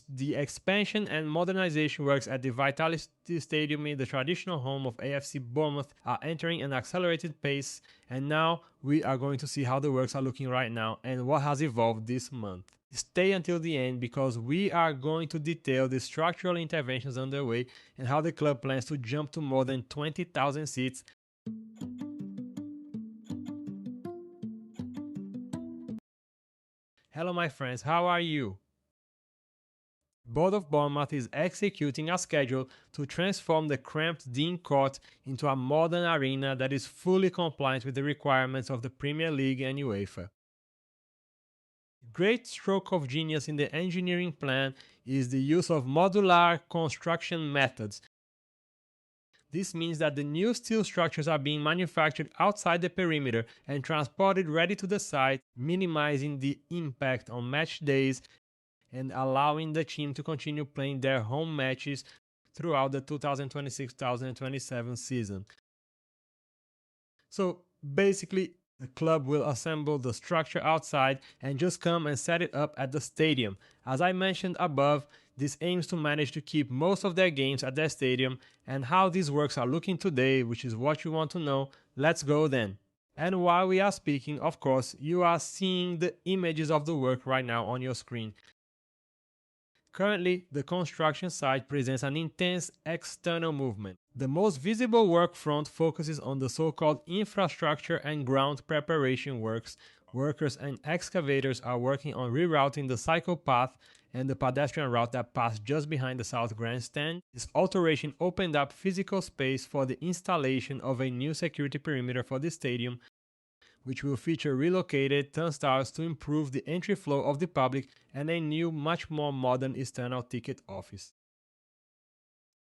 The expansion and modernization works at the Vitality Stadium, the traditional home of AFC Bournemouth, are entering an accelerated pace, and now we are going to see how the works are looking right now and what has evolved this month. Stay until the end because we are going to detail the structural interventions underway and how the club plans to jump to more than 20,000 seats. Hello my friends, how are you? Board of Bournemouth is executing a schedule to transform the cramped Dean Court into a modern arena that is fully compliant with the requirements of the Premier League and UEFA. Great stroke of genius in the engineering plan is the use of modular construction methods. This means that the new steel structures are being manufactured outside the perimeter and transported ready to the site, minimizing the impact on match days and allowing the team to continue playing their home matches throughout the 2026-2027 season. So basically, the club will assemble the structure outside and just come and set it up at the stadium. As I mentioned above, this aims to manage to keep most of their games at their stadium, and how these works are looking today, which is what you want to know. Let's go then. And while we are speaking, of course, you are seeing the images of the work right now on your screen. Currently, the construction site presents an intense external movement. The most visible work front focuses on the so-called infrastructure and ground preparation works. Workers and excavators are working on rerouting the cycle path and the pedestrian route that passed just behind the south grandstand. This alteration opened up physical space for the installation of a new security perimeter for the stadium, which will feature relocated turnstiles to improve the entry flow of the public and a new, much more modern external ticket office.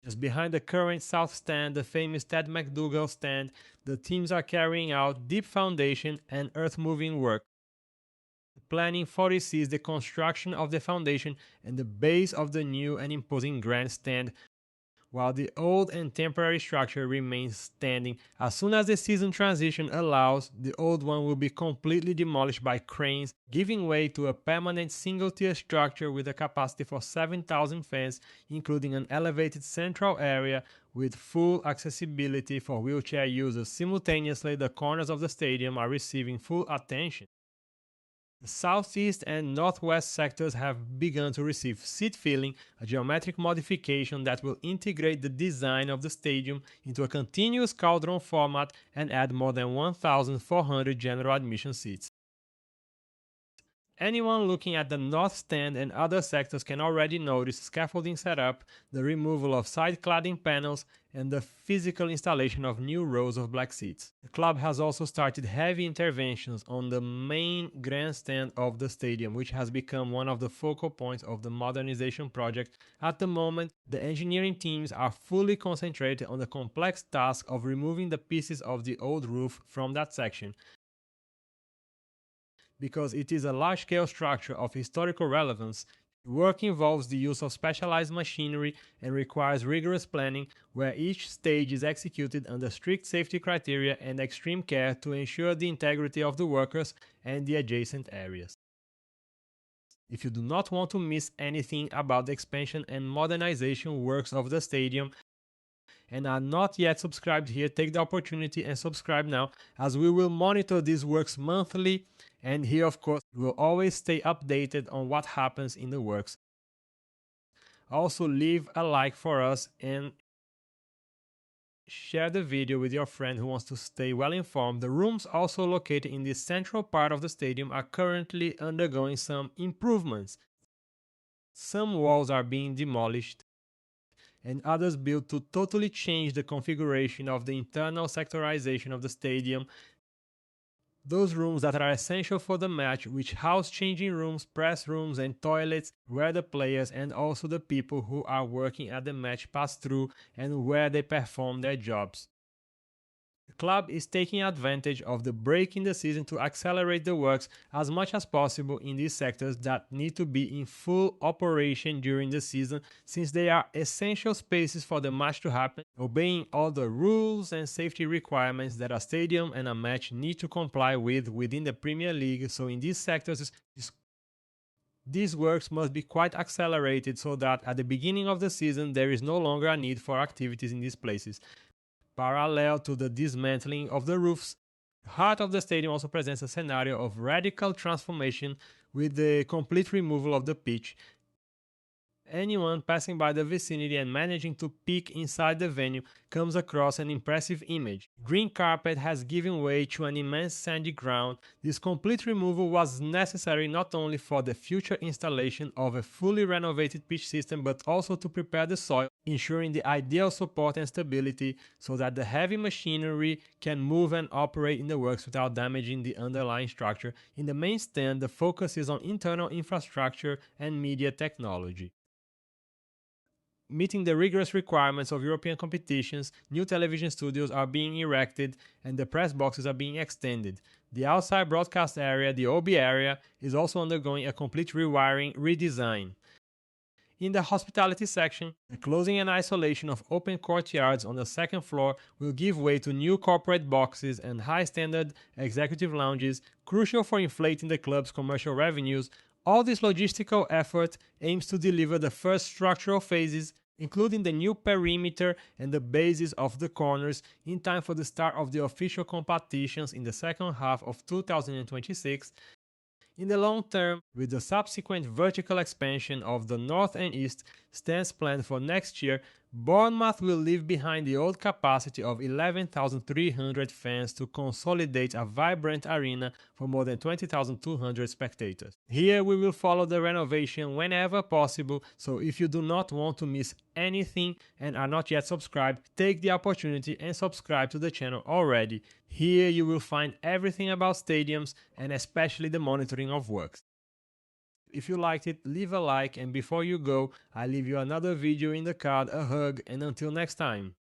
Just behind the current south stand, the famous Ted McDougall stand, the teams are carrying out deep foundation and earth-moving work. The planning foresees the construction of the foundation and the base of the new and imposing grandstand, while the old and temporary structure remains standing. As soon as the season transition allows, the old one will be completely demolished by cranes, giving way to a permanent single-tier structure with a capacity for 7,000 fans, including an elevated central area with full accessibility for wheelchair users. Simultaneously, the corners of the stadium are receiving full attention. The southeast and northwest sectors have begun to receive seat filling, a geometric modification that will integrate the design of the stadium into a continuous cauldron format and add more than 1,400 general admission seats. Anyone looking at the north stand and other sectors can already notice scaffolding setup, the removal of side cladding panels, and the physical installation of new rows of black seats. The club has also started heavy interventions on the main grandstand of the stadium, which has become one of the focal points of the modernization project. At the moment, the engineering teams are fully concentrated on the complex task of removing the pieces of the old roof from that section, because it is a large-scale structure of historical relevance. Work involves the use of specialized machinery and requires rigorous planning, where each stage is executed under strict safety criteria and extreme care to ensure the integrity of the workers and the adjacent areas. If you do not want to miss anything about the expansion and modernization works of the stadium and are not yet subscribed here, take the opportunity and subscribe now, as we will monitor these works monthly, and here of course we will always stay updated on what happens in the works. Also leave a like for us and share the video with your friend who wants to stay well informed. The rooms also located in the central part of the stadium are currently undergoing some improvements. Some walls are being demolished and others built to totally change the configuration of the internal sectorization of the stadium. Those rooms that are essential for the match, which house changing rooms, press rooms and toilets, where the players and also the people who are working at the match pass through and where they perform their jobs. The club is taking advantage of the break in the season to accelerate the works as much as possible in these sectors that need to be in full operation during the season, since they are essential spaces for the match to happen, obeying all the rules and safety requirements that a stadium and a match need to comply with within the Premier League. So in these sectors, These works must be quite accelerated so that at the beginning of the season there is no longer a need for activities in these places. Parallel to the dismantling of the roofs, the heart of the stadium also presents a scenario of radical transformation with the complete removal of the pitch. Anyone passing by the vicinity and managing to peek inside the venue comes across an impressive image. Green carpet has given way to an immense sandy ground. This complete removal was necessary not only for the future installation of a fully renovated pitch system but also to prepare the soil, ensuring the ideal support and stability so that the heavy machinery can move and operate in the works without damaging the underlying structure. In the main stand, the focus is on internal infrastructure and media technology. Meeting the rigorous requirements of European competitions, new television studios are being erected and the press boxes are being extended. The outside broadcast area, the OB area, is also undergoing a complete rewiring redesign. In the hospitality section, the closing and isolation of open courtyards on the second floor will give way to new corporate boxes and high-standard executive lounges, crucial for inflating the club's commercial revenues. All this logistical effort aims to deliver the first structural phases, including the new perimeter and the bases of the corners, in time for the start of the official competitions in the second half of 2026. In the long term, with the subsequent vertical expansion of the north and east stands planned for next year, Bournemouth will leave behind the old capacity of 11,300 fans to consolidate a vibrant arena for more than 20,200 spectators. Here we will follow the renovation whenever possible, so if you do not want to miss anything and are not yet subscribed, take the opportunity and subscribe to the channel already. Here you will find everything about stadiums and especially the monitoring of works. If you liked it, leave a like, and before you go, I leave you another video in the card, a hug, and until next time.